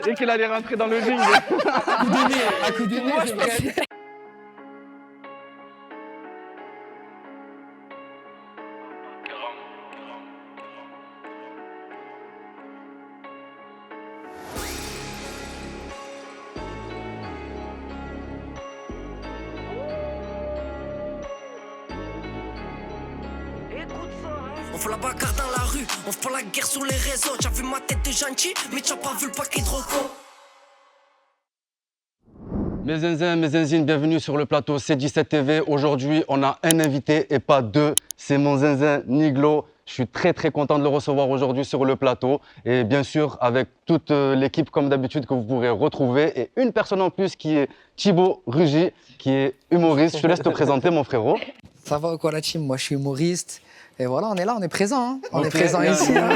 Dès qu'il allait rentrer dans le ring. À coup de nez, c'est vrai. On fait la bagarre dans la rue, on fait pas la guerre sur les réseaux. T'as vu ma tête de gentil, mais t'as pas vu le paquet de rocos. Mes zinzins, mes zinzines, bienvenue sur le plateau C17 TV. Aujourd'hui, on a un invité et pas deux. C'est mon zinzin Niglo. Je suis très content de le recevoir aujourd'hui sur le plateau. Et bien sûr, avec toute l'équipe comme d'habitude que vous pourrez retrouver. Et une personne en plus qui est Thibaut Rugy, qui est humoriste. Je te laisse te présenter, mon frérot. Ça va ou quoi la team? Moi je suis humoriste. Et voilà, on est là, on est présent. Hein. On Ok, est présent bien. ici. Hein.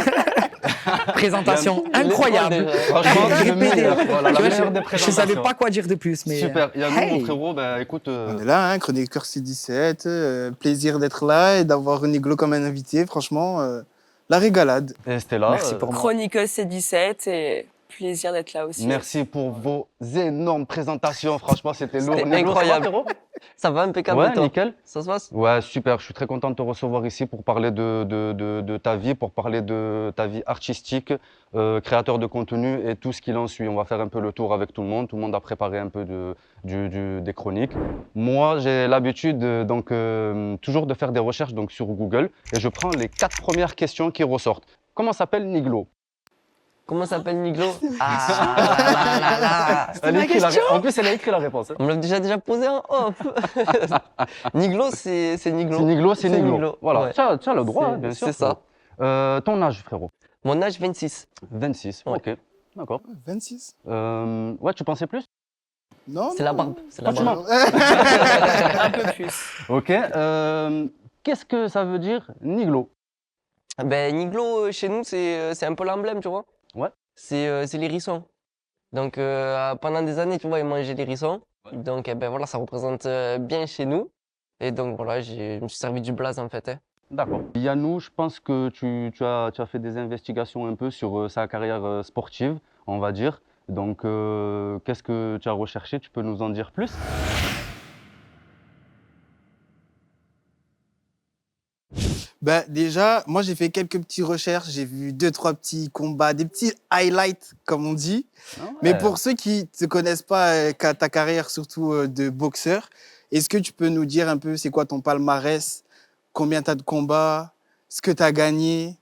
Présentation incroyable. Franchement, tu le Répétez. mets, voilà, la Tu vois, meilleure des je savais présentations. pas quoi dire de plus. Mais Super. Yannou, hey. mon frérot, bah écoute. On est là, hein, chroniqueur C17. Plaisir d'être là et d'avoir Niglo comme un invité. Franchement, la régalade. Et Stella. Merci pour moi. Chroniqueuse C17 et plaisir d'être là aussi. Merci pour vos énormes présentations. Franchement, c'était lourd. C'était Niglo, ça va, incroyable. frérot? Ça va impeccable, Ouais, toi. nickel. Ça se passe? Ouais, super. Je suis très content de te recevoir ici pour parler de ta vie, pour parler de ta vie artistique, créateur de contenu et tout ce qu'il en suit. On va faire un peu le tour avec tout le monde. Tout le monde a préparé un peu des chroniques. Moi, j'ai l'habitude toujours de faire des recherches sur Google et je prends les 4 premières questions qui ressortent. Comment s'appelle Niglo? Comment s'appelle Niglo? Ah là là. En plus, elle a écrit la réponse. Hein. On me l'a déjà posé en off. Niglo, c'est Niglo. C'est Niglo, c'est Niglo. Niglo. Voilà, Ouais. tu as le droit, hein, bien sûr. C'est ça. Ton âge, frérot? Mon âge, 26. 26, Ouais. ok. D'accord. 26? Ouais, tu pensais plus? Non, C'est la barbe. C'est la Franchement. barbe. Un peu plus. Ok. Qu'est-ce que ça veut dire Niglo? Ben, Niglo, chez nous, c'est un peu l'emblème, tu vois. Ouais. C'est l'hérisson. Donc, pendant des années, tu vois, ils mangeaient l'hérisson. Donc, ben voilà, ça représente bien chez nous. Et donc, voilà, je me suis servi du blaze, en fait. Hein. D'accord. Yannou, je pense que tu as fait des investigations un peu sur sa carrière sportive, on va dire. Donc, qu'est-ce que tu as recherché? Tu peux nous en dire plus? Bah, déjà, moi j'ai fait quelques petites recherches. J'ai vu 2-3 petits combats, des petits highlights, comme on dit. Mais pour ceux qui ne connaissent pas ta carrière, surtout de boxeur, est-ce que tu peux nous dire un peu c'est quoi ton palmarès? Combien tu as de combats? Ce que tu as gagné?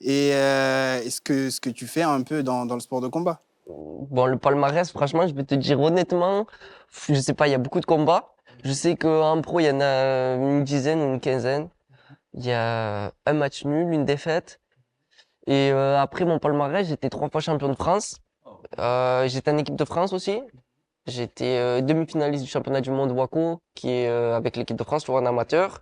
Et ce que tu fais un peu dans le sport de combat? Bon, le palmarès, franchement, je vais te dire honnêtement, je sais pas, il y a beaucoup de combats. Je sais qu'en pro, il y en a une dizaine ou une quinzaine. Il y a un match nul, une défaite. Et après mon palmarès, j'étais 3 fois champion de France. J'étais en équipe de France aussi. J'étais demi-finaliste du championnat du monde WACO, qui est avec l'équipe de France, toujours en amateur.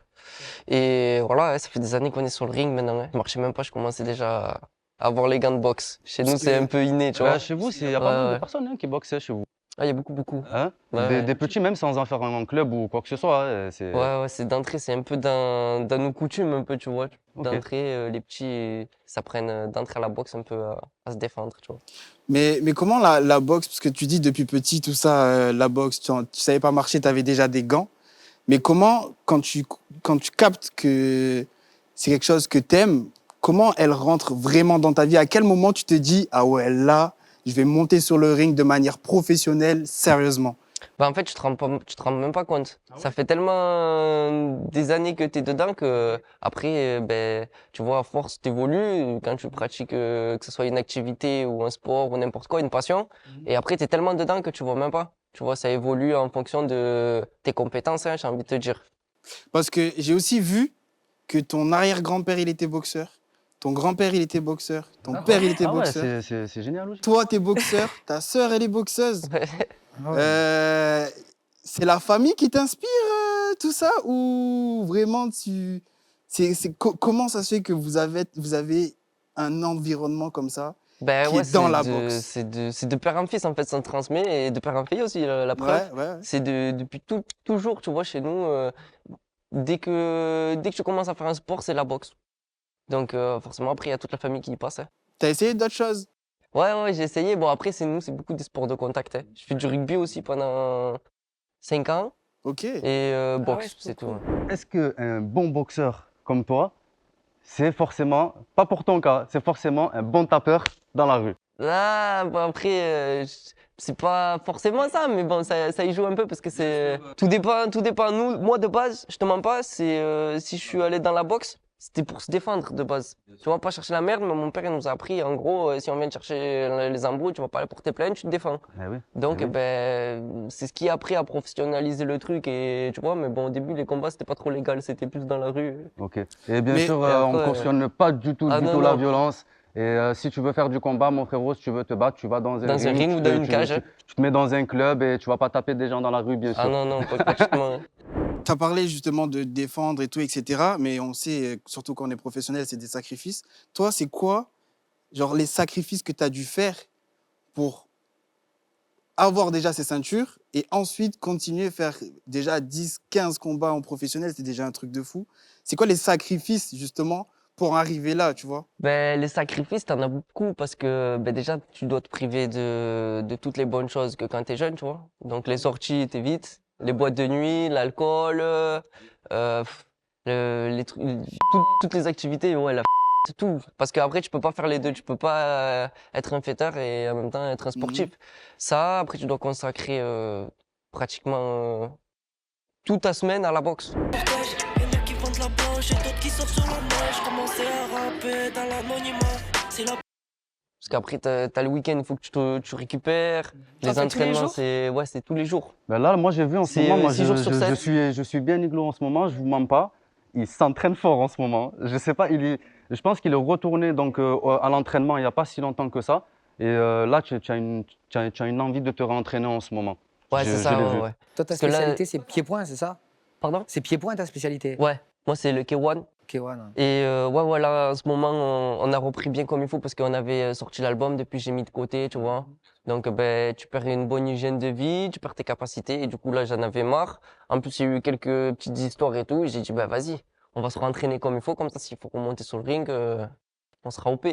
Et voilà, ça fait des années qu'on est sur le ring maintenant. Hein. Je marchais même pas, je commençais déjà à avoir les gants de boxe. Chez nous, c'est un peu inné, tu vois. Chez vous, il y a pas mal de Ouais. personnes qui boxent chez vous. Ah, il y a beaucoup. Hein? Ouais. Des petits, même sans en faire un club ou quoi que ce soit. Hein, c'est... Ouais, c'est d'entrée, c'est un peu dans nos coutumes, un peu, tu vois. Ok. D'entrée, les petits s'apprennent d'entrer à la boxe un peu à se défendre, tu vois. Mais comment la boxe, parce que tu dis depuis petit tout ça, la boxe, tu savais pas marcher, tu avais déjà des gants. Mais comment, quand tu captes que c'est quelque chose que tu aimes, comment elle rentre vraiment dans ta vie? À quel moment tu te dis, ah ouais, là, je vais monter sur le ring de manière professionnelle, sérieusement? Bah, en fait, tu te rends même pas compte. Ça fait tellement des années que tu es dedans que après, ben, tu vois, à force, t'évolues quand tu pratiques, que ce soit une activité ou un sport ou n'importe quoi, une passion. Et après, tu es tellement dedans que tu vois même pas. Tu vois, ça évolue en fonction de tes compétences, hein, j'ai envie de te dire. Parce que j'ai aussi vu que ton arrière-grand-père, il était boxeur. Ton grand-père, il était boxeur. Ton père, il était Ah ouais, boxeur. c'est génial. Toi, t'es boxeur. Ta sœur, elle est boxeuse. C'est la famille qui t'inspire tout ça? Ou vraiment, comment ça se fait que vous avez un environnement comme ça? Ben Qui ouais, est dans la boxe. c'est de père en fils, en fait, ça se transmet. Et de père en fille aussi, la preuve. Ouais. C'est depuis toujours, tu vois, chez nous, dès que tu commences à faire un sport, c'est la boxe. Donc forcément, après, il y a toute la famille qui y passe. Hein. T'as essayé d'autres choses? Ouais, j'ai essayé. Bon, après, c'est beaucoup des sports de contact, hein. Je fais du rugby aussi pendant 5 ans Ok. et Ah boxe, ouais, c'est trop tout. cool. Est-ce qu'un bon boxeur comme toi, c'est forcément, pas pour ton cas, c'est forcément un bon tapeur dans la rue? Là, bon, après, c'est pas forcément ça, mais bon, ça y joue un peu parce que c'est. Tout dépend, tout dépend. Nous, moi, de base, je te mens pas, si je suis allé dans la boxe, c'était pour se défendre de base. Tu vas pas chercher la merde, mais mon père, il nous a appris, en gros, si on vient te chercher les embrouilles, tu vas pas aller porter plainte, tu te défends. Eh oui. Donc, eh oui. ben, c'est ce qui a appris à professionnaliser le truc, et tu vois, mais bon, au début, les combats, c'était pas trop légal, c'était plus dans la rue. Ok. Et bien Mais- sûr, Et on ne après, cautionne pas du tout, ah non, la non. violence. Et si tu veux faire du combat, mon frérot, si tu veux te battre, tu vas dans un Dans un ring, ring ou dans une cage, hein. tu te mets dans un club et tu vas pas taper des gens dans la rue, bien Ah sûr. non, pas gratuitement. Tu as parlé justement de défendre et tout, etc. Mais on sait, surtout quand on est professionnel, c'est des sacrifices. Toi, c'est quoi, genre, les sacrifices que tu as dû faire pour avoir déjà ces ceintures et ensuite continuer à faire déjà 10, 15 combats en professionnel, c'est déjà un truc de fou. C'est quoi les sacrifices, justement, pour arriver là, tu vois? Ben, les sacrifices, t'en as beaucoup parce que ben, déjà, tu dois te priver de toutes les bonnes choses que quand t'es jeune, tu vois. Donc, les sorties, t'évites. Les boîtes de nuit, l'alcool, pff, toutes les activités, ouais, c'est tout. Parce qu'après, tu peux pas faire les deux. Tu peux pas être un fêtard et en même temps être un sportif. Ça, après, tu dois consacrer pratiquement toute ta semaine à la boxe. Y'en a qui vendent la blanche et d'autres qui sortent sur la neige. Commencer à rapper dans l'anonymat. C'est la Parce qu'après, t'as le week-end, il faut que tu récupères. T'en Les fais tous les entraînements, jours c'est tous les jours. Ben là, moi, j'ai vu en ce C'est, moment, moi, 6 jours sur 7. je suis bien Iglo en ce moment, je vous mens pas. Il s'entraîne fort en ce moment. Je sais pas, je pense qu'il est retourné donc, à l'entraînement il n'y a pas si longtemps que ça. Et là, tu as une envie de te réentraîner en ce moment. Ouais, Je- c'est je ça, l'ai ouais, vu. ouais. Toi, ta Parce que là- spécialité, c'est pied-point, c'est ça? Pardon? C'est pied-point ta spécialité? Ouais, moi, c'est le K1. Ok, ouais, non. Et ouais, voilà, en ce moment, on a repris bien comme il faut parce qu'on avait sorti l'album, depuis j'ai mis de côté, tu vois. Donc, ben, tu perds une bonne hygiène de vie, tu perds tes capacités. Et du coup, là, j'en avais marre. En plus, il y a eu quelques petites histoires et tout. Et j'ai dit, ben, vas-y, on va se rentraîner comme il faut. Comme ça, s'il faut remonter sur le ring, on sera OP.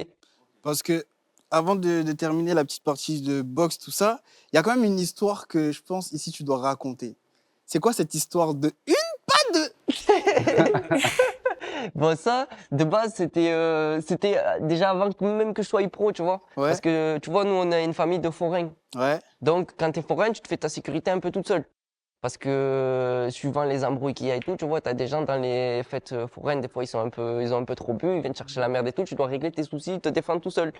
Parce que, avant de terminer la petite partie de boxe, tout ça, il y a quand même une histoire que je pense ici tu dois raconter. C'est quoi cette histoire de une, pas deux? Bon, ça, de base, c'était déjà avant même que je sois pro, tu vois. Ouais. Parce que, tu vois, nous, on a une famille de forains. Ouais. Donc, quand t'es forain, tu te fais ta sécurité un peu toute seule. Parce que, suivant les embrouilles qu'il y a et tout, tu vois, t'as des gens dans les fêtes foraines, des fois, ils ont un peu trop bu, ils viennent chercher la merde et tout, tu dois régler tes soucis, te défendre tout seul.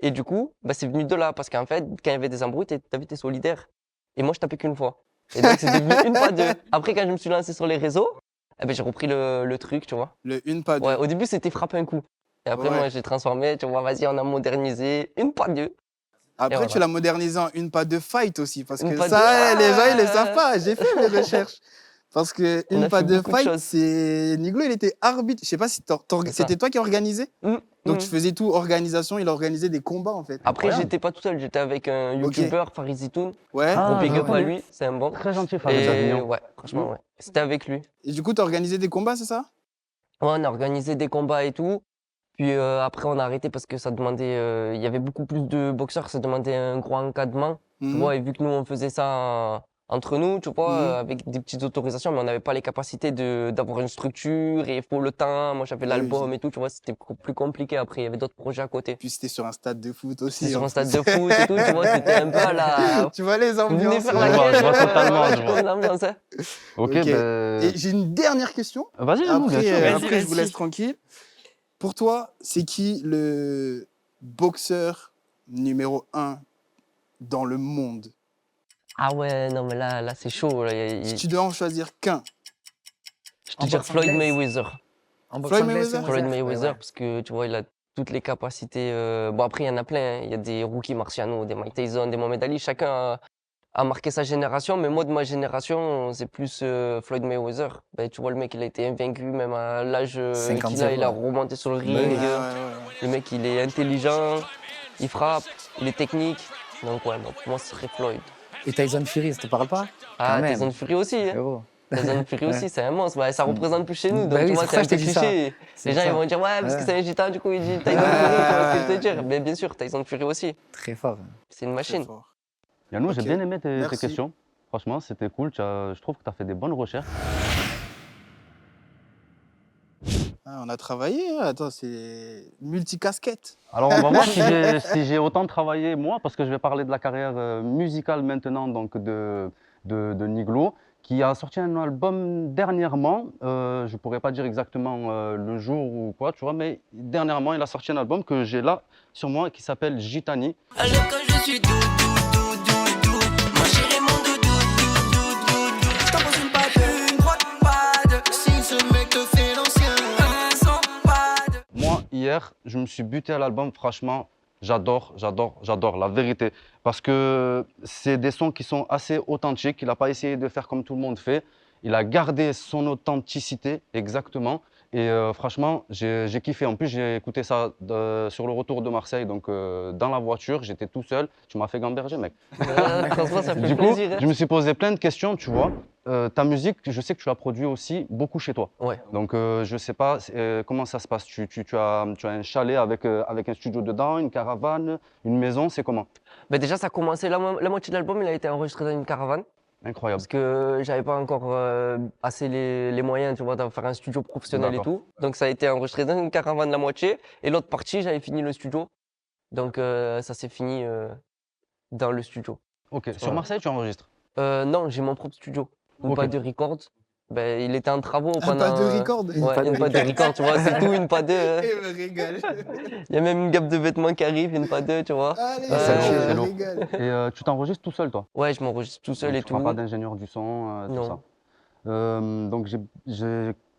Et du coup, bah, c'est venu de là, parce qu'en fait, quand il y avait des embrouilles, t'es solidaire. Et moi, je tapais qu'une fois. Et donc, c'est devenu une fois deux. Après, quand je me suis lancé sur les réseaux, eh ben, j'ai repris le truc, tu vois. Le une, pas deux. Ouais, au début, c'était frappe un coup. Et après, Ouais. moi, j'ai transformé, tu vois, vas-y, on a modernisé, une pas deux. Après, voilà. tu l'as modernisé en une, pas deux fight aussi. Parce Une que pas ça, deux. les gens, ils ne le Ah. savent pas. J'ai fait mes recherches. Parce que On une, a pas fait deux beaucoup de fight, choses. c'est. Niglo, il était arbitre. Je sais pas si C'est ça. c'était toi qui organisais. Donc, tu faisais tout, organisation. Il organisait des combats, en fait. Après, Incroyable. j'étais pas tout seul, j'étais avec un youtubeur, Farid Zitoun. Ouais. Ah, Gros big je up à connais. lui, c'est un bon. Très gentil, Farid Et Avignon. ouais, franchement, ouais. C'était avec lui. Et du coup, tu as organisé des combats, c'est ça? Ouais, on a organisé des combats et tout. Puis après, on a arrêté parce que ça demandait. Il y avait beaucoup plus de boxeurs, ça demandait un gros encadrement. Tu Mhm. vois, et vu que nous, on faisait ça entre nous, tu vois, Mhm. avec des petites autorisations, mais on n'avait pas les capacités d'avoir une structure et il faut le temps. Moi, j'avais Oui, l'album et tout, tu vois, c'était plus compliqué après. Il y avait d'autres projets à côté. Puis c'était sur un stade de foot aussi. C'était sur en un stade plus. de foot et tout, tu vois, c'était un peu à la. Tu vois les Vous venez ambiances. faire Je la vois, gueule, je vois totalement, je tu vois. connais l'ambiance, hein. Ok, Ok. ben, Et j'ai une dernière question. vas-y, Lou, bien Après, sûr. Vas-y, après je vous vas-y. laisse tranquille. Pour toi, c'est qui le boxeur numéro 1 dans le monde? Ah ouais, non, mais là c'est chaud. Là. Si tu dois en choisir qu'un. Je En te dis boxe Floyd anglaise. Mayweather. En boxe Floyd anglaise, Mayweather c'est Floyd Moïse. Mayweather, Ouais, ouais. parce que tu vois, il a toutes les capacités. Bon, après, il y en a plein, hein. Il y a des rookies Marciano, des Mike Tyson, des Mohamed Ali. Chacun a marqué sa génération, mais moi, de ma génération, c'est plus Floyd Mayweather. Ben, tu vois, le mec, il a été invaincu, même à l'âge 50 qu'il a, il a ouais. remonté sur le ring. Ouais, ouais, Le mec, il est intelligent, il frappe, il est technique. Donc, ouais, donc, pour moi, ce serait Floyd. Et Tyson Fury, ça te parle pas? Ah, Quand même. Tyson Fury aussi, hein. Frérot. Tyson Fury aussi, c'est un monstre. Bah, ça représente plus chez nous. Donc, Bah oui, tu vois, c'est pour c'est ça un que je peu t'ai dit ça. cliché. C'est Les pour gens, ils ça. vont dire, ouais, parce que Ouais. c'est un gitan, du coup, il dit Tyson Fury, tu vois ce que je veux dire. Mais bien sûr, Tyson Fury aussi. Très fort. C'est une Très machine. fort. Yannou, j'ai Ok, bien aimé tes merci. questions. Franchement, c'était cool. Je trouve que tu as fait des bonnes recherches. Ah, on a travaillé, hein. Attends, c'est multicasquette. Alors, on va voir si j'ai autant travaillé moi, parce que je vais parler de la carrière musicale maintenant donc de Niglo, qui a sorti un album dernièrement. Je ne pourrais pas dire exactement le jour ou quoi, tu vois, mais dernièrement, il a sorti un album que j'ai là sur moi qui s'appelle Gitani. Elle aime quand je suis doux. Ma chérie, mon doudou. Je t'en pose une pas une droite, pas de. Si ce mec te fait l'ancien, un sans pas de. Moi, hier, je me suis buté à l'album. Franchement, j'adore la vérité. Parce que c'est des sons qui sont assez authentiques. Il n'a pas essayé de faire comme tout le monde fait. Il a gardé son authenticité, exactement. Et franchement, j'ai kiffé. En plus, j'ai écouté ça sur le retour de Marseille, donc dans la voiture. J'étais tout seul. Tu m'as fait gamberger, mec. Franchement, ça fait Du coup, plaisir. Hein. je me suis posé plein de questions, tu vois. Ta musique, je sais que tu la produis aussi beaucoup chez toi. Ouais. Donc, je ne sais pas comment ça se passe. Tu as un chalet avec un studio dedans, une caravane, une maison, c'est comment? Bah, déjà, ça a commencé, la moitié de l'album, il a été enregistré dans une caravane. Incroyable. Parce que j'avais pas encore assez les moyens, tu vois, de faire un studio professionnel et D'accord. tout. Donc ça a été enregistré dans une caravane la moitié. Et l'autre partie, j'avais fini le studio. Donc ça s'est fini dans le studio. Ok. Sur Voilà. Marseille, tu enregistres? Non, j'ai mon propre studio. Une Ok. pas de record. Ben, il était en travaux Un pendant... pas de record. Ouais, une pas de record, tu vois, c'est tout, une pas de... Il me régale. Il y a même une gamme de vêtements qui arrive, une pas de, tu vois. Allez, c'est je lourd, c'est me lourd. régale. Et tu t'enregistres tout seul, toi? Ouais, je m'enregistre tout seul Donc, et tu tout. prends pas d'ingénieur du son, tout Non. ça. Donc,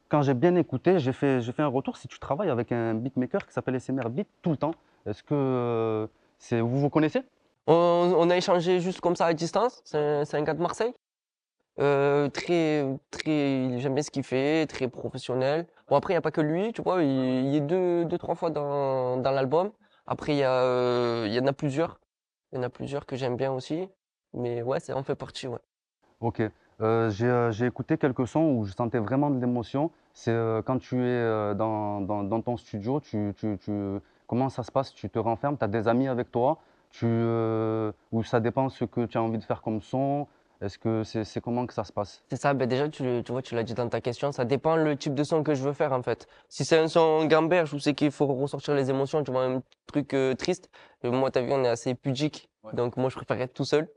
quand j'ai bien écouté, j'ai fait un retour. Si tu travailles avec un beatmaker qui s'appelle SMR Beat tout le temps, est-ce que vous vous connaissez? On a échangé juste comme ça à distance. C'est un gars de Marseille. J'aime bien ce qu'il fait, très professionnel. Bon, après, il n'y a pas que lui, tu vois, il est deux, trois fois dans l'album. Après, il y en a plusieurs. Il y en a plusieurs que j'aime bien aussi. Mais ouais, ça en fait partie, ouais. Ok. J'ai écouté quelques sons où je sentais vraiment de l'émotion. C'est quand tu es dans ton studio, comment ça se passe? Tu te renfermes, tu as des amis avec toi, ou ça dépend ce que tu as envie de faire comme son. Est-ce que c'est comment que ça se passe? C'est ça, ben déjà, tu vois, tu l'as dit dans ta question, ça dépend le type de son que je veux faire, en fait. Si c'est un son gamberge, où c'est qu'il faut ressortir les émotions, tu vois, un truc triste, moi, t'as vu, on est assez pudique, donc moi, je préfère être tout seul.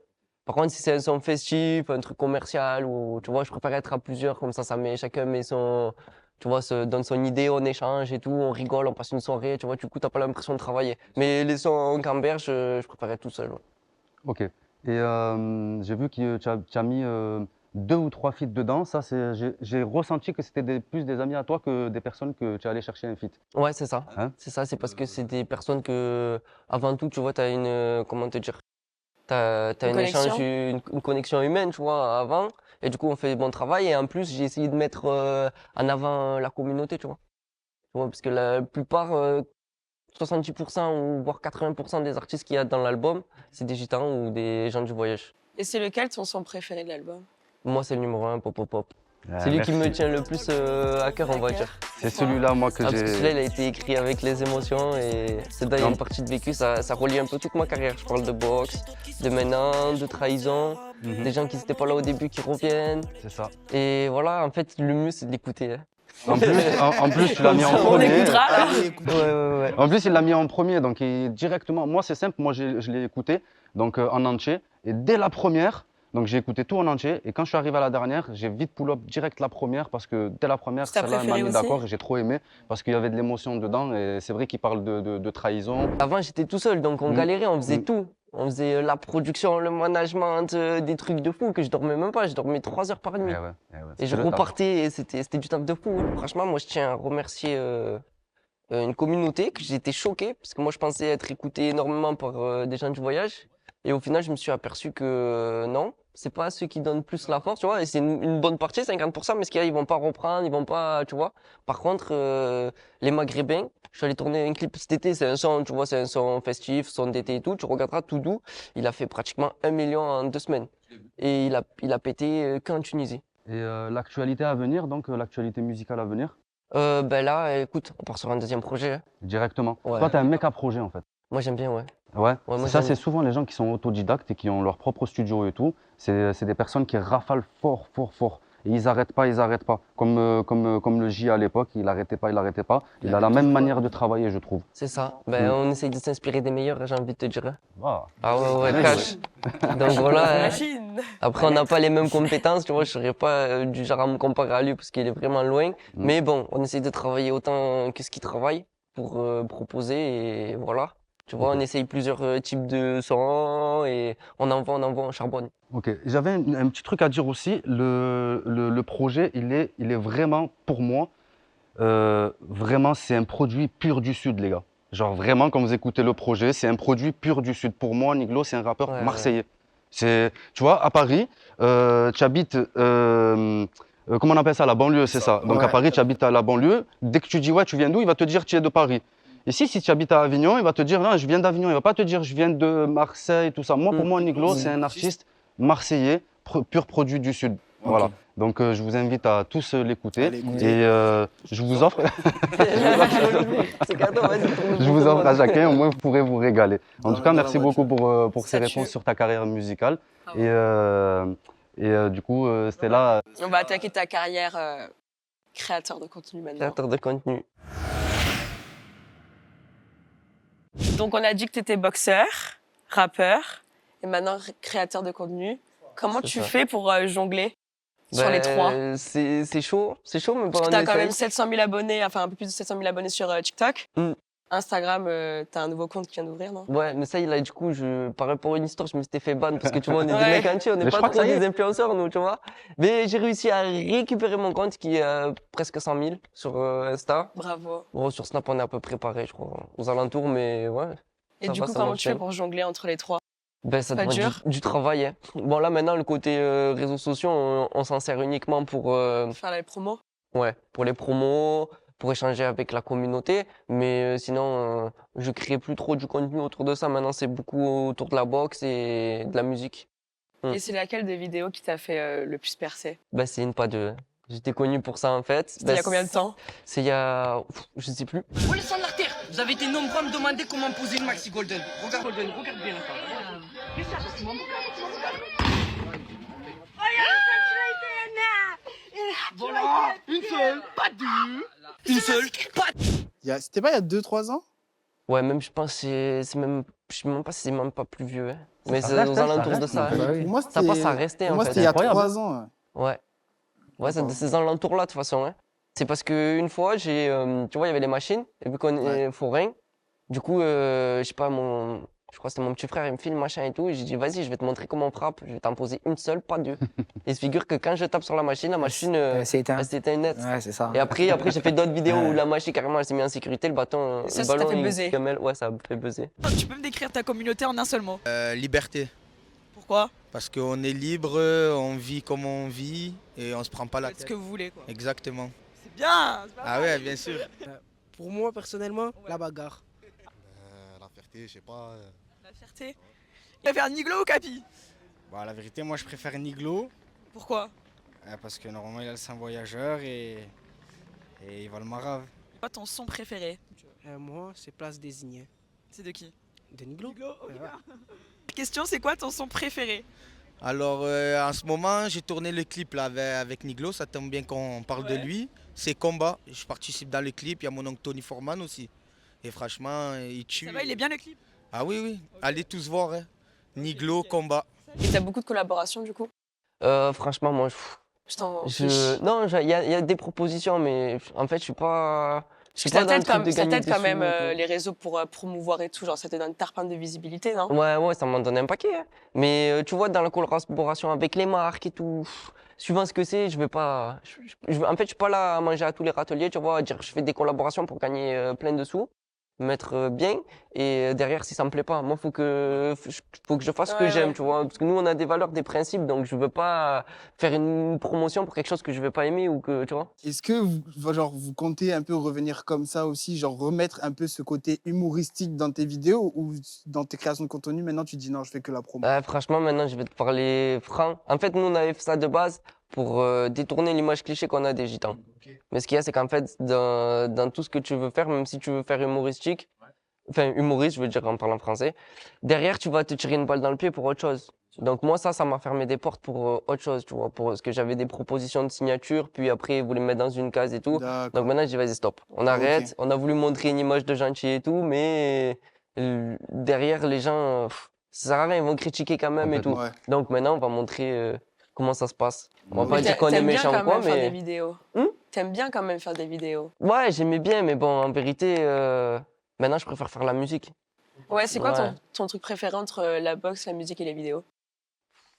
Par contre, si c'est un son festif, un truc commercial, ou tu vois, je préfère être à plusieurs, comme ça chacun met son, tu vois, donne son idée, on échange et tout, on rigole, on passe une soirée, tu vois, du coup, t'as pas l'impression de travailler. Mais les sons gamberge, je préfère être tout seul, ouais. Ok. Et j'ai vu que tu as mis 2 ou 3 feats dedans. Ça, j'ai ressenti que c'était plus des amis à toi que des personnes que tu es allé chercher un feat. Ouais, c'est ça. Hein? C'est ça, c'est parce que c'est des personnes que, avant tout, tu vois, t'as une, comment te dire, t'as Une un échange, connexion. une connexion humaine, tu vois, avant. Et du coup, on fait du bon travail. Et en plus, j'ai essayé de mettre en avant la communauté, tu vois. Tu vois, parce que la plupart, 70% ou voire 80% des artistes qu'il y a dans l'album, c'est des gitans ou des gens du voyage. Et c'est lequel ton son préféré de l'album? Moi, c'est le numéro 1, Pop Pop Pop. Ah, C'est lui qui me merci. tient le plus à cœur, on va dire. C'est celui-là, moi, que Ah, parce que celui-là, il j'ai. a été écrit avec les émotions et c'est dans il y a une partie de vécu, ça relie un peu toute ma carrière. Je parle de boxe, de maintenant, de trahison, Mhm. des gens qui n'étaient pas là au début qui reviennent. C'est ça. Et voilà, en fait, le mieux, c'est de l'écouter. Hein. En plus, tu l'as mis en On premier. écoutera. Allez, écoute. Ouais. En plus, il l'a mis en premier, donc directement. Moi, c'est simple. Moi, je l'ai écouté, donc en entier, et dès la première. Donc j'ai écouté tout en entier et quand je suis arrivé à la dernière, j'ai vite pull-up direct la première parce que dès la première, C'est ta celle-là, elle m'a préférée mis aussi d'accord et j'ai trop aimé parce qu'il y avait de l'émotion dedans et c'est vrai qu'il parle de trahison. Avant, j'étais tout seul, donc on galérait, on faisait Mm. tout. On faisait la production, le management, des trucs de fou que je dormais même pas. Je dormais 3 heures par nuit. Eh ouais, Et je c'était le taf. repartais et c'était du taf de fou. Hein. Franchement, moi, je tiens à remercier une communauté que j'ai été choqué parce que moi, je pensais être écouté énormément par des gens du voyage. Et au final, je me suis aperçu que non, c'est pas ceux qui donnent plus la force, tu vois. Et c'est une bonne partie, 50%, mais ce qu'il y a, ils vont pas reprendre, ils vont pas, tu vois. Par contre, les Maghrébins, je suis allé tourner un clip cet été, c'est un son, tu vois, c'est un son festif, son d'été et tout. Tu regarderas tout doux. Il a fait pratiquement 1 million en 2 semaines. Et il a pété qu'en Tunisie. Et l'actualité à venir, donc l'actualité musicale à venir, Ben là, écoute, on part sur un deuxième projet, hein. directement. Ouais. Toi, t'es un mec à projet en fait. Moi, j'aime bien, ouais. Ouais, Ouais, moi, ça j'aime- c'est souvent les gens qui sont autodidactes et qui ont leur propre studio et tout. C'est des personnes qui rafalent fort, fort, fort. Et ils n'arrêtent pas, ils n'arrêtent pas. Comme le J à l'époque, il n'arrêtait pas, il n'arrêtait pas. Il a la même manière de travailler, je trouve. C'est ça. Ben, on essaye de s'inspirer des meilleurs, j'ai envie de te dire, hein. Ah. Ah ouais, Ouais, cash. Donc voilà, hein. J'imagine. Après, on n'a pas les mêmes compétences, tu vois, je serais pas du genre à me comparer à lui parce qu'il est vraiment loin. Mais bon, on essaye de travailler autant que ce qu'il travaille pour proposer et voilà. Tu vois, Ok. on essaye plusieurs types de sons et on envoie, on charbonne. Ok, j'avais un petit truc à dire aussi. Le projet, il est vraiment, pour moi, vraiment, c'est un produit pur du Sud, les gars. Genre vraiment, quand vous écoutez le projet, c'est un produit pur du Sud. Pour moi, Niglo, c'est un rappeur Ouais, marseillais. Tu vois, à Paris, tu habites, comment on appelle ça, la banlieue, c'est ça. Donc à Ouais. Paris, tu habites à la banlieue. Dès que tu dis, ouais, tu viens d'où, il va te dire, tu es de Paris. Ici, si tu habites à Avignon, il va te dire, non, je viens d'Avignon. Il va pas te dire, je viens de Marseille, tout ça. Moi, pour moi, Niglo, c'est un artiste marseillais, pur produit du Sud. Voilà. Donc, je vous invite à tous l'écouter. Allez, écoutez. Et je vous offre, C'est cadeau, vas-y. je vous offre à chacun, au moins vous pourrez vous régaler. En Dans tout cas, la merci voiture. beaucoup pour ces Ça tue. réponses sur ta carrière musicale. Ah Et du coup, c'était là. On va attaquer ta carrière créateur de contenu maintenant. Créateur de contenu. Donc, on a dit que tu étais boxeur, rappeur et maintenant créateur de contenu. Comment C'est tu ça. fais pour jongler sur les trois? C'est chaud, mais Parce bon, que tu on as quand essaye. même 700 000 abonnés, enfin un peu plus de 700 000 abonnés sur TikTok. Mm. Instagram, tu as un nouveau compte qui vient d'ouvrir, non? Ouais, mais ça, là, du coup, par rapport à une histoire, je me suis fait ban parce que tu vois, on est des Ouais. mecs entiers, on n'est Mais je pas crois que trop ça y est. des influenceurs, nous, tu vois. Mais j'ai réussi à récupérer mon compte qui est presque 100 000 sur Insta. Bravo. Bon, sur Snap, on est à peu près pareil, je crois, aux alentours, mais ouais. Et Ça du va, coup, ça comment marche tu fais bien. pour jongler entre les trois? Ben, ça Pas demande dur. du travail, hein. Bon, là, maintenant, le côté réseaux sociaux, on s'en sert uniquement pour, Faire la promo? ouais, pour les promos, pour échanger avec la communauté. Mais sinon, je crée plus trop du contenu autour de ça. Maintenant, c'est beaucoup autour de la boxe et de la musique. Et c'est laquelle des vidéos qui t'a fait le plus percer? Ben, c'est une pas deux, hein. J'étais connu pour ça, en fait. C'était il y a combien de temps? C'est il y a... Je sais plus. Oh les sangs de l'artère, vous avez été nombreux à me demander comment poser une maxi golden. Regarde golden, regarde bien là. Mais ça, c'est mon Voilà, une seule, pas deux. Une seule, pas C'était pas il y a 2-3 ans? Ouais, même, je pense que c'est même... Je sais même pas si c'est même pas plus vieux, hein. Mais Ça c'est reste, aux ça alentours de reste, ça, hein. Bah oui. Pour moi, Ça passe à rester, pour en moi, fait. c'était il y a Incroyable. 3 ans. Ouais. Ouais, c'est de D'accord. ces alentours-là, de toute façon, hein. C'est parce qu'une fois, tu vois, il y avait les machines, et vu qu'on est forain, du coup, je sais pas, je crois que c'était mon petit frère, il me filme, machin et tout, et j'ai dit, vas-y, je vais te montrer comment on frappe, je vais t'en poser une seule, pas deux. Et il se figure que quand je tape sur la machine, C'est éteint. elle s'éteint net. Ouais, c'est ça. Et après j'ai fait d'autres vidéos où la machine, carrément, elle s'est mise en sécurité, le bâton, Et ça, le ça t'a ballon, fait il buzzer. gamelle. Ouais, ça a fait buzzer. Tu peux me décrire ta communauté en un seul mot? Liberté. Pourquoi? Parce qu'on est libre, on vit comme on vit et on se prend pas la Faites ce tête. que vous voulez, quoi. Exactement. C'est bien! C'est pas Ah mal. ouais, bien sûr. Pour moi, personnellement, la bagarre. La fierté, je sais pas. La fierté. Il va faire Niglo ou Capi? Bah, la vérité, moi, je préfère Niglo. Pourquoi? Parce que normalement, il a le sein voyageur et il va le marave. C'est quoi ton son préféré? Moi, c'est Place désignée. C'est de qui? De Niglo. Question, c'est quoi ton son préféré? Alors en ce moment, j'ai tourné le clip là, avec Niglo, ça tombe bien qu'on parle de lui. C'est Combat, je participe dans le clip, il y a mon oncle Tony Foreman aussi. Et franchement, il tue. Ça va, il est bien le clip? Ah oui, oui, allez tous voir. Hein. Niglo, Combat. Et t'as beaucoup de collaborations du coup? Franchement, moi, Je t'en fiche. non, il y a des propositions, mais en fait, je suis pas Parce que ça dans le t'aide truc de ça gagner t'aide quand des même sous, quoi. les réseaux pour promouvoir et tout. Genre, ça te donne une tarpin de visibilité, non? Ouais, ça m'en donne un paquet, hein. Mais tu vois, dans la collaboration avec les marques et tout, suivant ce que c'est, je vais pas. En fait, je suis pas là à manger à tous les râteliers, tu vois, à dire je fais des collaborations pour gagner plein de sous, mettre bien, et derrière, si ça me plaît pas, moi, faut que je fasse ce que Ouais, j'aime, ouais. tu vois, parce que nous, on a des valeurs, des principes, donc je veux pas faire une promotion pour quelque chose que je vais pas aimer ou que, tu vois. Est-ce que vous comptez un peu revenir comme ça aussi, genre remettre un peu ce côté humoristique dans tes vidéos ou dans tes créations de contenu, maintenant tu dis non, je fais que la promo? Franchement, maintenant, je vais te parler franc. En fait, nous, on avait fait ça de base pour détourner l'image cliché qu'on a des gitans. Mais ce qu'il y a, c'est qu'en fait, dans tout ce que tu veux faire, même si tu veux faire humoristique, enfin humoriste, je veux dire en parlant français, derrière, tu vas te tirer une balle dans le pied pour autre chose. Donc moi, ça m'a fermé des portes pour autre chose, tu vois, parce que j'avais des propositions de signature, puis après, ils voulaient me mettre dans une case et tout. Donc maintenant, j'ai dit, vas-y, stop. On arrête. On a voulu montrer une image de gentil et tout, mais derrière, les gens, ça sert à rien, ils vont critiquer quand même et tout. Donc maintenant, on va montrer comment ça se passe. On va pas dire qu'on est méchant ou quoi, T'aimes bien quand même faire des mais... vidéos. T'aimes bien quand même faire des vidéos. Ouais, j'aimais bien, mais bon, en vérité, maintenant, je préfère faire la musique. Ouais, c'est quoi Ouais. ton truc préféré entre la boxe, la musique et les vidéos?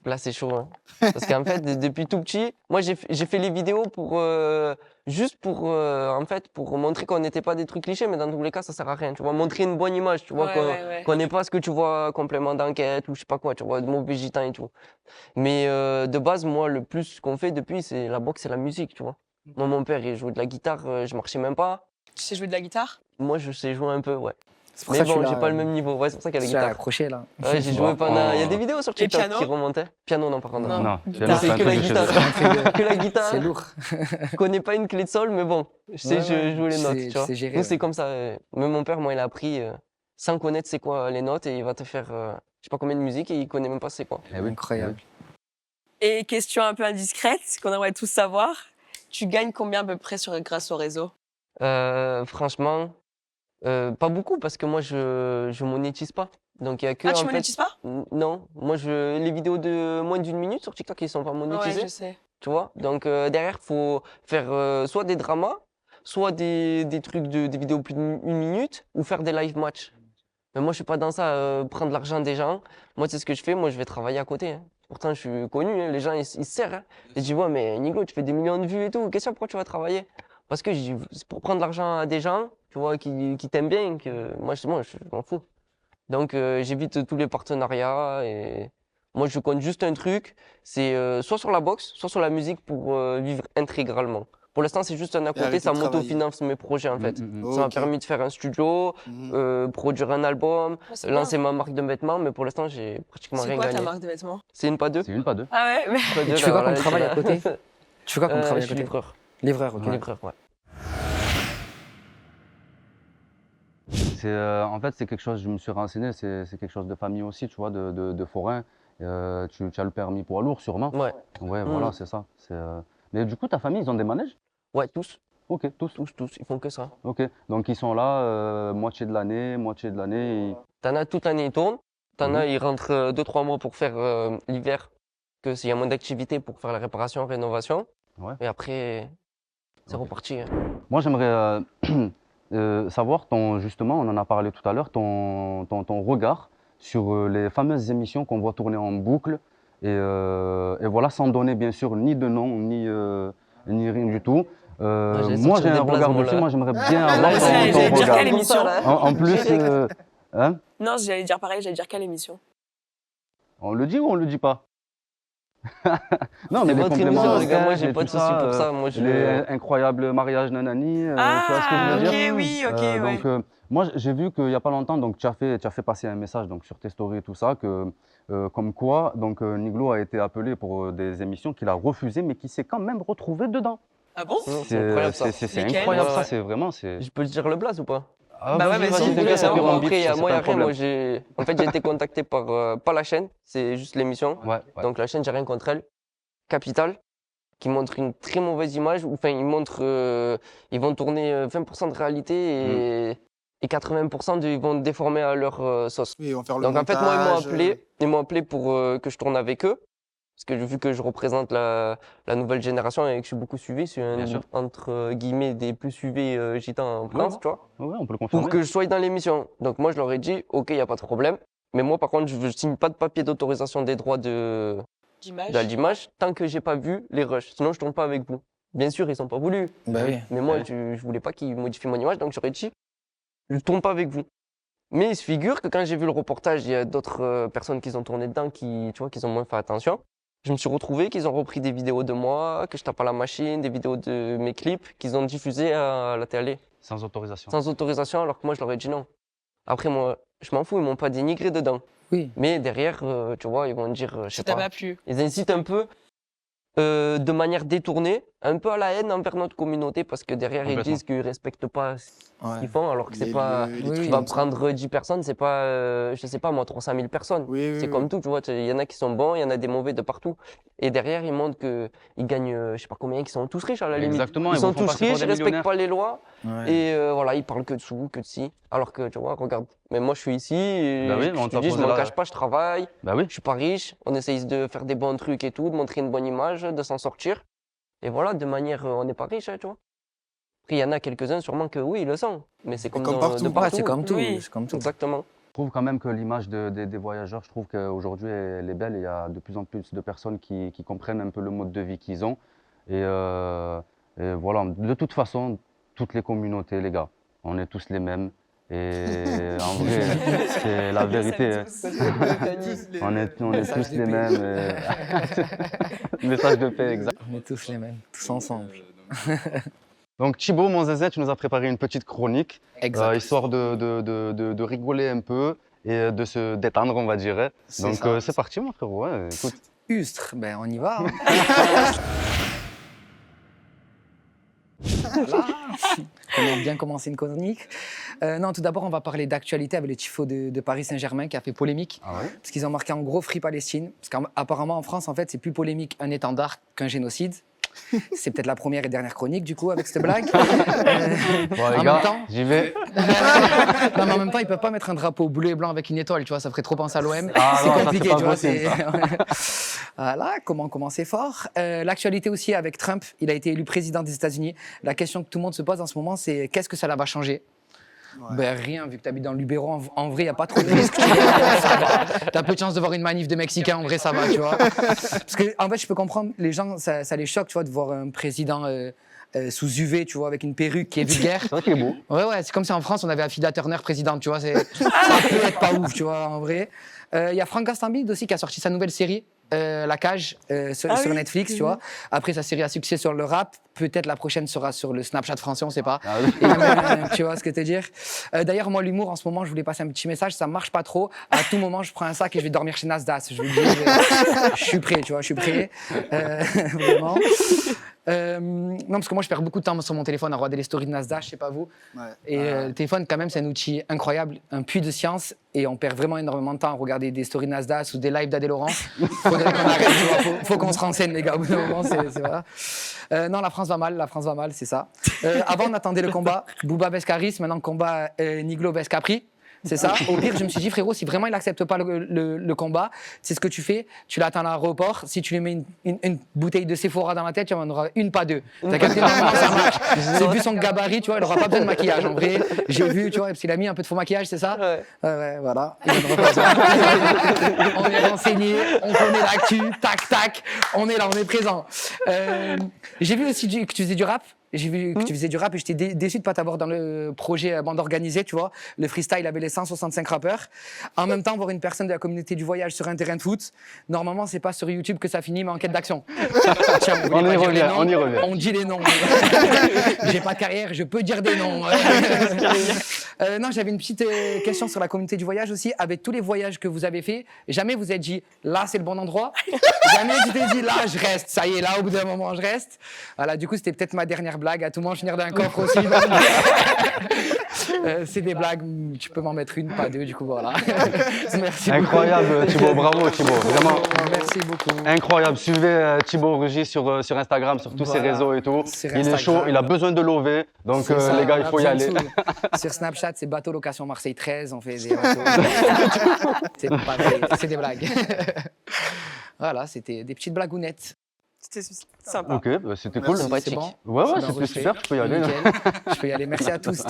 Là, c'est chaud. Hein. Parce qu'en fait, depuis tout petit, moi, j'ai fait les vidéos pour juste pour en fait pour montrer qu'on n'était pas des trucs clichés, mais dans tous les cas, ça sert à rien. Tu vois, montrer une bonne image, tu vois, qu'on n'est pas ce que tu vois complément d'enquête ou je sais pas quoi, tu vois, de mauvais gitans et tout. Mais de base, moi, le plus qu'on fait depuis, c'est la boxe et la musique, tu vois. Moi, mon père, il jouait de la guitare, je marchais même pas. Tu sais jouer de la guitare? Moi, je sais jouer un peu, ouais. pour Mais ça que bon, tu j'ai l'as, pas le même niveau. Ouais, c'est pour ça qu'il y a la tu l'as guitare. accroché là. Ouais, j'ai joué pendant. Il y a des vidéos sur Et TikTok piano qui remontaient. Piano, non, par contre. Non, Guitare. C'est que la guitare. Que la guitare. C'est lourd. Je connais pas une clé de sol, mais bon, je sais jouer les notes, sais- tu vois. tu sais gérer, Nous, ouais. c'est comme ça. Même mon père, moi, il a appris sans connaître c'est quoi les notes et il va te faire je sais pas combien de musique et il connaît même pas c'est quoi. Incroyable. Et question un peu indiscrète, qu'on aimerait tous savoir, tu gagnes combien à peu près grâce au réseau? Franchement, pas beaucoup parce que moi, je monétise pas. Donc, il y a que. Ah, tu en fait- monétises pas? Non, moi, les vidéos de moins d'une minute sur TikTok, ils sont pas monétisés. Ouais, je sais. Tu vois? Donc derrière, faut faire soit des dramas, soit des trucs des vidéos plus d'une minute, ou faire des live matchs. Mais moi, je suis pas dans ça, prendre l'argent des gens. Moi, c'est ce que je fais, moi, je vais travailler à côté. Hein. Pourtant, je suis connu, hein, les gens, ils se serrent. Hein. Et je dis, ouais, mais Nico, tu fais des millions de vues et tout, qu'est-ce que pourquoi tu vas travailler? Parce que c'est pour prendre l'argent à des gens, tu vois, qui t'aiment bien, que moi, je m'en fous. Donc, j'évite tous les partenariats et moi, je compte juste un truc, c'est soit sur la boxe, soit sur la musique pour vivre intégralement. Pour l'instant, c'est juste un à côté, arrêter ça de travailler. m'autofinance mes projets en fait. Ça m'a Ok. permis de faire un studio, produire un album, c'est lancer ma marque de vêtements, mais pour l'instant, j'ai pratiquement C'est rien quoi gagné. ta marque de vêtements? C'est une pas deux. C'est une pas deux. Ah ouais, mais... Pas deux, Tu fais là, quoi comme voilà, travail c'est à côté? Tu fais quoi comme travail Je à suis côté? livreur. Livreur, ok. Livreur, ouais. En fait, c'est quelque chose, je me suis renseigné, c'est quelque chose de famille aussi, tu vois, de forain. Tu as le permis poids lourd, sûrement. Ouais. Ouais, voilà, c'est ça. Mais du coup, ta famille, ils ont des manèges? Ouais, tous. Ok, tous. Tous, ils font que ça. Ok, donc ils sont là moitié de l'année, moitié de l'année. T'en as toute l'année, ils tournent. T'en as, Mhm. ils rentrent 2-3 mois pour faire l'hiver, que s'il y a moins d'activité pour faire la réparation, rénovation. Ouais. Et après, c'est reparti. Hein. Moi, j'aimerais savoir, justement, on en a parlé tout à l'heure, ton regard sur les fameuses émissions qu'on voit tourner en boucle. Et voilà, sans donner bien sûr ni de nom, ni rien du tout. j'allais Moi, j'ai sortir un des regard plasmos, dessus, là. moi, j'aimerais bien avoir aussi, ton j'allais dire regard. quelle émission En plus, hein, Non, j'allais dire pareil, j'allais dire quelle émission? on le dit ou on le dit pas? Non, C'est mais les votre compléments émission, les gars, moi, d'enquête j'ai et pas de tout soucis pour ça, moi, je- les incroyables mariages nanani, tu vois ce que je veux ok, dire? oui, ok, ouais. Donc, moi, j'ai vu qu'il n'y a pas longtemps, donc tu as fait passer un message donc, sur tes stories et tout ça, que, comme quoi donc, Niglo a été appelé pour des émissions qu'il a refusées, mais qui s'est quand même retrouvé dedans. Ah bon? C'est incroyable, ça. C'est Lesquelles? incroyable, ça, Ouais. c'est vraiment. Je peux te dire le blaze ou pas? Ah, Bah ouais, vas-y, vas-y, vas-y, dis-le, t'inquiète, ça au pire, va. on bip, Après, il y a c'est moi, pas un après, moi, problème. en fait, j'ai été contacté par, pas la chaîne, c'est juste l'émission. Ouais, ouais. Donc, la chaîne, j'ai rien contre elle. Capital, qui montre une très mauvaise image. Enfin, ils vont tourner 20% de réalité et 80% ils vont déformer à leur sauce. Oui, ils vont faire le Donc, en fait, moi, montage, ils m'ont appelé pour que je tourne avec eux. Parce que vu que je représente la nouvelle génération et que je suis beaucoup suivi, je suis Bien sûr. entre guillemets des plus suivis gitans en France, ouais. tu vois. Ouais, on peut le confirmer. Pour que je sois dans l'émission. Donc moi, je leur ai dit, ok, il n'y a pas de problème. Mais moi, par contre, je ne signe pas de papier d'autorisation des droits d'image tant que j'ai pas vu les rushs. Sinon, je tourne pas avec vous. Bien sûr, ils sont pas voulus. Bah oui. Mais moi, Ouais. je voulais pas qu'ils modifient mon image, donc j'aurais dit, je tourne pas avec vous. Mais il se figure que quand j'ai vu le reportage, il y a d'autres personnes qui ont tourné dedans qui ont moins fait attention. Je me suis retrouvé qu'ils ont repris des vidéos de moi, que je tape à la machine, des vidéos de mes clips, qu'ils ont diffusées à la télé. Sans autorisation. Sans autorisation, alors que moi, je leur ai dit non. Après, moi, je m'en fous, ils m'ont pas dénigré dedans. Oui. Mais derrière, tu vois, ils vont dire, je sais Ça t'a pas. pas plu? Ils incitent un peu de manière détournée, un peu à la haine envers notre communauté parce que derrière ils Complètement. disent qu'ils respectent pas ce Ouais. qu'ils font alors que c'est Les pas. lieux, les Oui, trucs Tu vas comme ça. prendre 10 personnes, c'est pas, je sais pas moi, 300 000 personnes. Oui, oui, C'est oui. comme tout, tu vois. Il y en a qui sont bons, il y en a des mauvais de partout. Et derrière, ils montrent qu'ils gagnent, je sais pas combien, qu'ils sont tous riches à la limite. Exactement, Ils ils sont vous font tous passer pour riches, des ils respectent millionnaires. pas les lois. Ouais. Et voilà, ils parlent que de sous, que de ci. Alors que, tu vois, regarde, mais moi je suis ici, et Bah oui, je on te t'a dis, je posé m'en la- cache pas, je travaille, Bah oui. je suis pas riche, on essaye de faire des bons trucs et tout, de montrer une bonne image, de s'en sortir. Et voilà, de manière, on n'est pas riche, hein, tu vois. Après, il y en a quelques-uns sûrement que oui, ils le sont, mais c'est comme, comme partout. de Ouais, partout. c'est comme tout. Oui. C'est comme tout. Exactement. Je trouve quand même que l'image des voyageurs, je trouve qu'aujourd'hui, elle est belle. Il y a de plus en plus de personnes qui comprennent un peu le mode de vie qu'ils ont. Et voilà, de toute façon, toutes les communautés, les gars, on est tous les mêmes. Et en vrai, c'est la vérité. On est tous les mêmes. Message de paix, exact. On est tous les mêmes, tous ensemble. Donc Thibaut, mon zézé, tu nous as préparé une petite chronique, Exact. histoire de rigoler un peu et de se détendre, on va dire. Donc ça. c'est parti, mon frérot. Ouais, écoute. Ustre, ben on y va. Hein. Voilà. Comment bien commencer une chronique. Non, tout d'abord, on va parler d'actualité avec les tifos de Paris Saint-Germain qui a fait polémique. Ah ouais? Parce qu'ils ont marqué en gros Free Palestine. Parce qu'apparemment, en France, en fait, c'est plus polémique un étendard qu'un génocide. C'est peut-être la première et dernière chronique, du coup, avec cette blague. Bon, les en gars, même temps, j'y vais. non, mais en même temps, ils peuvent pas mettre un drapeau bleu et blanc avec une étoile, tu vois, ça ferait trop penser à l'OM. Ah c'est non, ça, compliqué, c'est pas tu vois. possible, Voilà, comment commencer fort. L'actualité aussi avec Trump, il a été élu président des États-Unis. La question que tout le monde se pose en ce moment, c'est qu'est-ce que ça va changer? Ben rien, vu que tu habites dans le Luberon, en vrai, il n'y a pas trop de risques. Tu as peu de chance de voir une manif de Mexicains, en vrai, ça va, tu vois. Parce que, en fait, je peux comprendre, les gens, ça les choque, tu vois, de voir un président sous UV, tu vois, avec une perruque qui est vulgaire. C'est vrai qu'il est beau. Ouais, c'est comme si en France, on avait Affida Turner présidente, tu vois. Ça peut être pas ouf, tu vois, en vrai. Il y a Franck Gastambide aussi qui a sorti sa nouvelle série. La Cage sur oui. Netflix, tu vois. Après sa série à succès sur le rap, peut-être la prochaine sera sur le Snapchat français, on sait pas. Ah oui. Et, tu vois ce que je veux dire. D'ailleurs, moi, l'humour, en ce moment, je voulais passer un petit message, ça marche pas trop. À tout moment, je prends un sac et je vais dormir chez Nasdaq. Je vous le dis, je suis prêt, tu vois, je suis prêt. Vraiment. Non, parce que moi, je perds beaucoup de temps sur mon téléphone à regarder les stories de Nasdaq, je sais pas vous. Ouais. Et le téléphone, quand même, c'est un outil incroyable, un puits de science. Et on perd vraiment énormément de temps à regarder des stories Nasdaq ou des lives d'Adé Laurent. Faudrait qu'on arrête, tu vois. Faut qu'on se renseigne, les gars. Au bout d'un moment, c'est voilà. Non, la France va mal, c'est ça. Avant, on attendait le combat Bouba Bescaris, maintenant combat Niglo Bescapri. C'est ça. Au pire, je me suis dit, frérot, si vraiment il n'accepte pas le combat, c'est ce que tu fais. Tu l'attends à l'aéroport. Si tu lui mets une bouteille de Sephora dans la tête, tu en auras une, pas deux. T'as capté normalement, ça marche. C'est vu son gabarit, tu vois, il n'aura pas besoin de maquillage. En vrai, j'ai vu, tu vois, parce qu'il a mis un peu de faux maquillage, c'est ça? Ouais, voilà. Il en aura pas besoin. On est renseigné, on connaît l'actu, tac, tac. On est là, on est présent. J'ai vu aussi que tu faisais du rap. J'ai vu que tu faisais du rap et j'étais déçu de ne pas t'avoir dans le projet bande organisée, tu vois. Le freestyle avait les 165 rappeurs. En même temps, voir une personne de la communauté du voyage sur un terrain de foot, normalement, c'est pas sur YouTube que ça finit, mais en quête d'action. Tiens, On y revient. On dit les noms. J'ai pas de carrière, je peux dire des noms. Non, j'avais une petite question sur la communauté du voyage aussi. Avec tous les voyages que vous avez faits, jamais vous êtes dit, là, c'est le bon endroit. Jamais tu t'es dit, là, je reste. Ça y est, là, au bout d'un moment, je reste. Voilà, du coup, c'était peut-être ma dernière blague. À tout moment, finir d'un coffre aussi. C'est des blagues, tu peux m'en mettre une, pas deux, du coup, voilà. Merci Incroyable, Thibaut, bravo Thibaut, vraiment. Merci beaucoup. Incroyable, suivez Thibaut Rugis sur Instagram, sur tous ses Voilà. réseaux et tout. Sur Il est Instagram. chaud, il a besoin de l'OV, donc C'est ça, les gars, il on a faut y besoin de aller. sous. Sur Snapchat, c'est bateau location Marseille 13, on fait des bateaux. C'est pas vrai, c'est des blagues. Voilà, c'était des petites blagounettes. C'était sympa. Ok, bah, c'était cool. Merci, c'est bon. Ouais, C'est c'était enregistré. super, tu peux y aller. là. Nickel. Je peux y aller, merci à tous.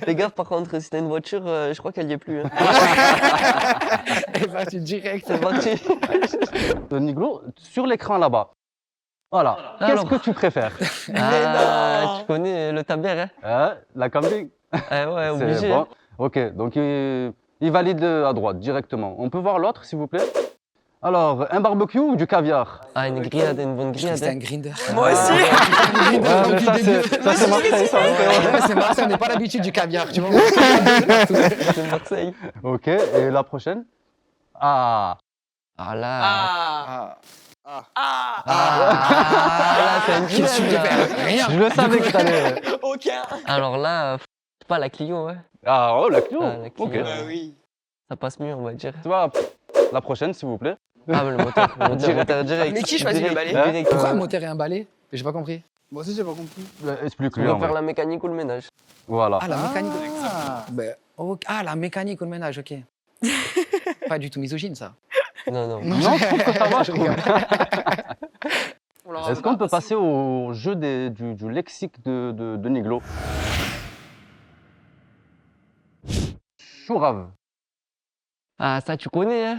Les gars, par contre, si t'as une voiture, je crois qu'elle y est plus. Hein. Et bah, tu direct. C'est parti. Niglo, sur l'écran là-bas. Voilà, qu'est-ce Alors. que tu préfères? Ah, tu connais le taber, hein? La camping? Ah ouais, C'est obligé. bon. Hein. Ok, donc il valide à droite directement. On peut voir l'autre, s'il vous plaît? Alors, un barbecue ou du caviar? Ah, une grillade, une bonne grillade. C'était un Hein. grinder. Moi aussi. Ouais, mais ça, c'est Marseille, ça. Ouais, c'est Marseille, on n'a pas l'habitude du caviar, tu vois. C'est Marseille. Ok, et la prochaine? Ah, Ah là. Ah. Ah. Ah. Là, c'est un Qu'est-ce que tu dilemme, là. fais? Rien. Je le savais que t'allais. Aucun. Alors là, c'est pas la Clio, ouais. Ah, oh, la Clio. Ah, la Clio, Ok. ouais. Oui. Ça passe mieux, on va dire. Tu vois, la prochaine, s'il vous plaît. Ah, mais le moteur, direct. Mais qui choisit le balai Direct. Pourquoi un moteur et un balai? J'ai pas compris. Moi aussi, j'ai pas compris. Explique-lui. On en va faire vrai. la mécanique ou le ménage. Voilà. Ah, la mécanique. Ah. Ben, ok. Ah, la mécanique ou le ménage, ok. Pas du tout misogyne, ça. Non, non. Non, je trouve que ça va, je trouve. On leur Est-ce qu'on peut passer au jeu du lexique de Niglo? Chourave. Ah, ça, tu connais, hein?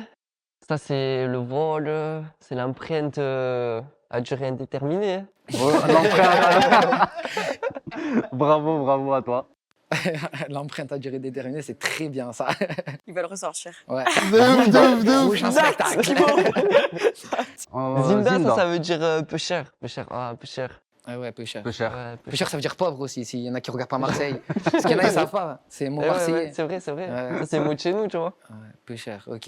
Ça, c'est le vol, c'est l'empreinte à durée indéterminée. Hein. L'empreinte. Bravo, bravo à toi. L'empreinte à durée déterminée, c'est très bien, ça. Il va le ressortir. Ouais. De ouf. Rouge, un spectacle. Zinda, ça veut dire peu cher. Peu cher, ah, peu cher. Ah ouais, peu cher. Peu cher. Ouais, Peu cher, ça veut dire pauvre aussi, s'il y en a qui regardent pas Marseille. Parce qu'il y en a, ils savent pas. C'est mon Eh ouais, Marseillais. ouais, c'est vrai, c'est vrai. Ouais. Ça, c'est le mot de chez nous, tu vois. Ouais, peu cher, ok.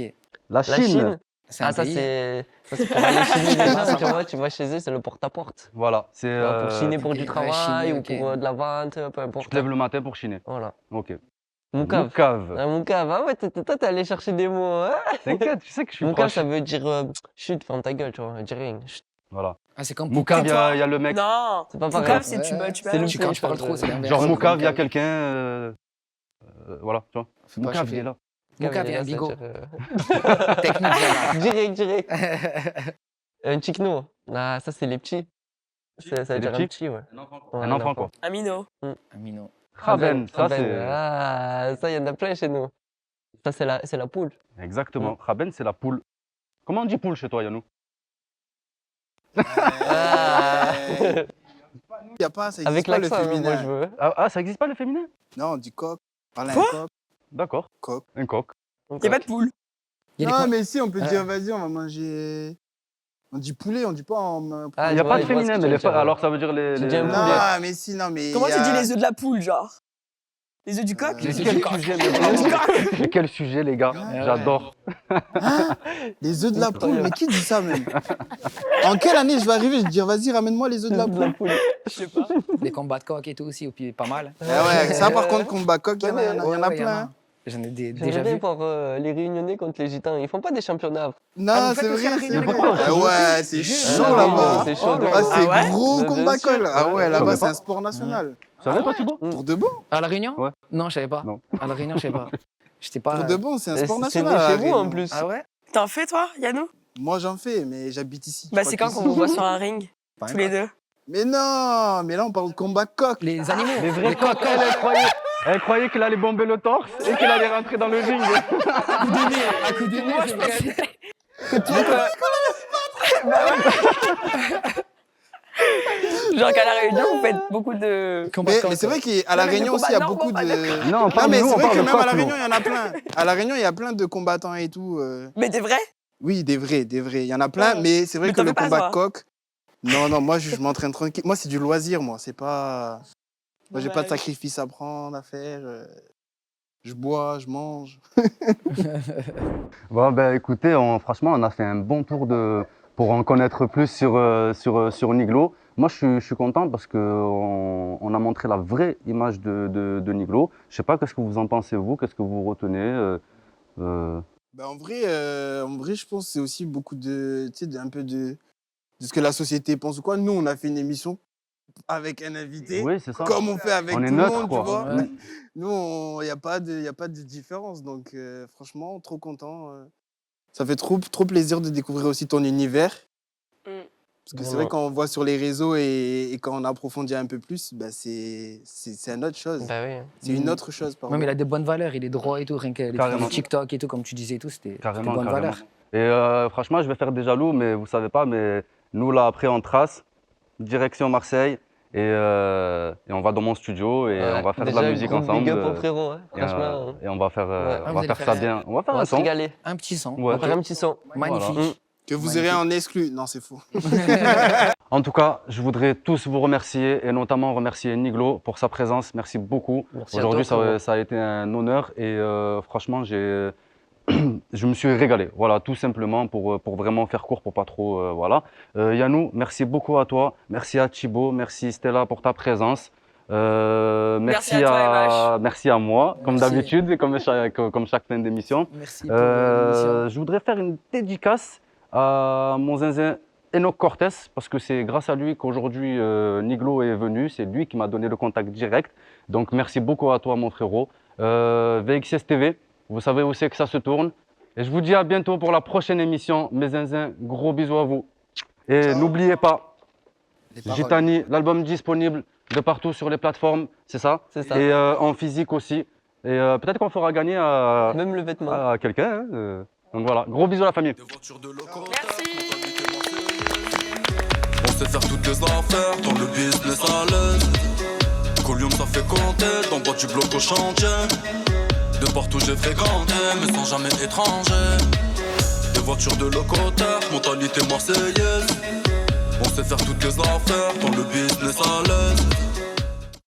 La La Chine. Chine. C'est un Ah, ça, pays. c'est pour aller chiner les gens, tu vois. Tu vas chez eux, c'est le porte-à-porte. Voilà. C'est. Tu vois, pour chiner pour ok, du ouais, travail chiner, ou ok. pour de la vente, peu Tu importe. te lèves le matin pour chiner. Voilà. Ok. Moucave. Moucave. Ah, Moucave. Ah ouais, toi, t'es allé chercher des mots. Hein. T'inquiète, tu sais que je suis Moucave, proche. ça veut dire chut, ferme ta gueule, tu vois. Dis rien. Chut. Voilà. Ah, c'est comme Moucave, il y, toi. a il y a le mec. Non. C'est pas pareil. Foucave, c'est Ouais. tu C'est le Tu, quand tu parles trop, c'est l'inverse. Genre Moucave, il y a Moucave. quelqu'un. Voilà, tu vois. Faut pas Moucave, chauffer. il est là. Moucave, il y a un ça bigot. veut dire, Technique, voilà. direct. Un chicno. Ah, ça, c'est les petits. Ça veut les dire un petits petit, ouais. Ouais, Un enfant, quoi. Un minot. Un minot. Raben, ça Raben. c'est. Ah, ça, il y en a plein chez nous. Ça, c'est la poule. Exactement. Raben, c'est la poule. Comment on dit poule chez toi, Yannou? Ah. Y a pas, ça existe Avec pas le l'accent, hein, moi, féminin. je veux. Ah, ça existe pas le féminin? Non, du coq. Parle à un Quoi coq. D'accord. Coq. Un coq. Il n'y a pas de poule. Il y a des Non, con- mais si, on peut Ouais. dire, vas-y, on va manger. On dit poulet, on dit pas en. Ah, Il n'y a je pas vois- de je vois ce féminin, que mais tu veux dire. alors ça veut dire les. Tu dis un Non, poulet. mais si, non, mais. Comment y tu a- dis les œufs de la poule, genre? Les œufs du coq? Les œufs Quel du coq. sujet, Les œufs du coq. mais quel sujet, les gars. ouais. J'adore. Hein Les œufs de la poule, mais qui dit ça même? En quelle année je vais arriver, je vais dire, vas-y, ramène-moi les œufs de la poule. Je sais pas. Des combats de coq et tout aussi, puis pas mal. Eh ouais, ça par contre, combat coq, il y en a, il y en a Ouais, ouais, plein. hein. J'en ai déjà J'aimerais bien vu. voir les Réunionnais contre les Gitans. Ils font pas des championnats. Non, Ah, vous c'est faites aussi vrai, la c'est Réunion, vrai. les gars. Ah ouais, c'est chaud Ah, là-bas. c'est chaud. Ah, c'est Ah ouais gros Bien combat sûr. coq. Ah ouais, là-bas, savais c'est pas. un sport national. Tu savais pas, Thibaut? Pour de bon. À La Réunion? Ouais. Non, je savais pas. Non. À La Réunion, je sais pas. J'étais pas. Pour de bon, c'est un C'est sport né national. à La chez vous en Réunion. plus. Ah ouais? T'en fais, toi, Yannou? Moi, j'en fais, mais j'habite ici. Bah, Je c'est crois quand qu'on qu'ici- vous voit sur un ring? Pas Tous les deux. Mais non, mais là, on parle de combat coq. Les animaux. Les vrais coqs, elle croyait qu'il allait bomber le torse et qu'il allait rentrer dans le ring. À coup de nez, Moi, je c'est vrai. pensais que toi, Bah ouais. Genre qu'à La Réunion, vous faites beaucoup de... Combat de coq, Mais c'est vrai ouais. qu'à La Non, mais Réunion les aussi, il y a combats, beaucoup non, de. Non, Non, mais nous, c'est on vrai parle que de même à La coq, Réunion, nous. il y en a plein. À La Réunion, il y a plein de combattants et tout. Mais des vrais? Oui, des vrais, des vrais. Il y en a plein, Ouais. mais c'est vrai Mais que t'en le fais pas, combat toi coq. Non, non, moi, je m'entraîne tranquille. Moi, c'est du loisir, moi. C'est pas. Moi, j'ai pas de Dommage. sacrifice à prendre, à faire. Je bois, je mange. Bon, ben écoutez, franchement, on a fait un bon tour pour en connaître plus sur Niglo. Moi, je suis content parce qu'on a montré la vraie image de Niglo. Je sais pas, qu'est-ce que vous en pensez, vous? Qu'est-ce que vous retenez Ben, en vrai, je pense que c'est aussi beaucoup de, tu sais, un peu de ce que la société pense ou quoi. Nous, on a fait une émission avec un invité, Oui, c'est ça. comme on fait avec On tout est le neutre, monde, quoi. tu vois. Ouais. Nous, il n'y a pas de différence. Donc, franchement, trop content. Ça fait trop plaisir de découvrir aussi ton univers. Mm. Parce que c'est vrai, quand on voit sur les réseaux et quand on approfondit un peu plus, bah, c'est une autre chose. Bah oui. C'est une autre chose, pardon. Ouais, mais il a des bonnes valeurs, il est droit et tout, rien que les trucs Carrément. de TikTok et tout, comme tu disais et tout, c'était Carrément, des bonnes carrément. valeurs. Et franchement, je vais faire des jaloux, mais vous savez pas, mais nous, là, après, on trace, direction Marseille, et on va dans mon studio, et on va faire de la musique gros ensemble. Big up au frérot, hein. Et, Franchement, et on va faire, Ouais. Ah, on vous va allez faire faire ça un- bien. On va faire on un va se son. régaler. Un petit son, Ouais. On va faire un petit son. magnifique. Voilà. Que vous aurez en exclu. Non, c'est faux. En tout cas, je voudrais tous vous remercier, et notamment remercier Niglo pour sa présence. Merci beaucoup. Merci à Aujourd'hui, toi, frérot. ça a été un honneur, et franchement, j'ai je me suis régalé. Voilà, tout simplement pour vraiment faire court, pour pas trop. Voilà. Yannou, merci beaucoup à toi. Merci à Thibaut. Merci Stella pour ta présence. Merci à toi, merci à moi, comme Merci. d'habitude, et comme chaque fin d'émission. Merci pour l'émission. Je voudrais faire une dédicace à mon zinzin Enoch Cortés, parce que c'est grâce à lui qu'aujourd'hui Niglo est venu. C'est lui qui m'a donné le contact direct. Donc merci beaucoup à toi, mon frérot. VXS TV, vous savez où c'est que ça se tourne. Et je vous dis à bientôt pour la prochaine émission. Mes zinzins, gros bisous à vous. Et n'oubliez pas, Gitani, l'album disponible de partout sur les plateformes, c'est ça? C'est ça. Et en physique aussi. Et peut-être qu'on fera gagner à, Même le vêtement. à quelqu'un. Hein. Donc voilà, gros bisous à la famille. On sait faire toutes les affaires dans le business à l'aise. Colium ça fait compter, dans bas du bloc au chantier. De partout j'ai fréquenté, mais sans jamais étranger. Des voitures de locataires, mentalité marseillaise. On sait faire toutes les affaires dans le business à l'aise.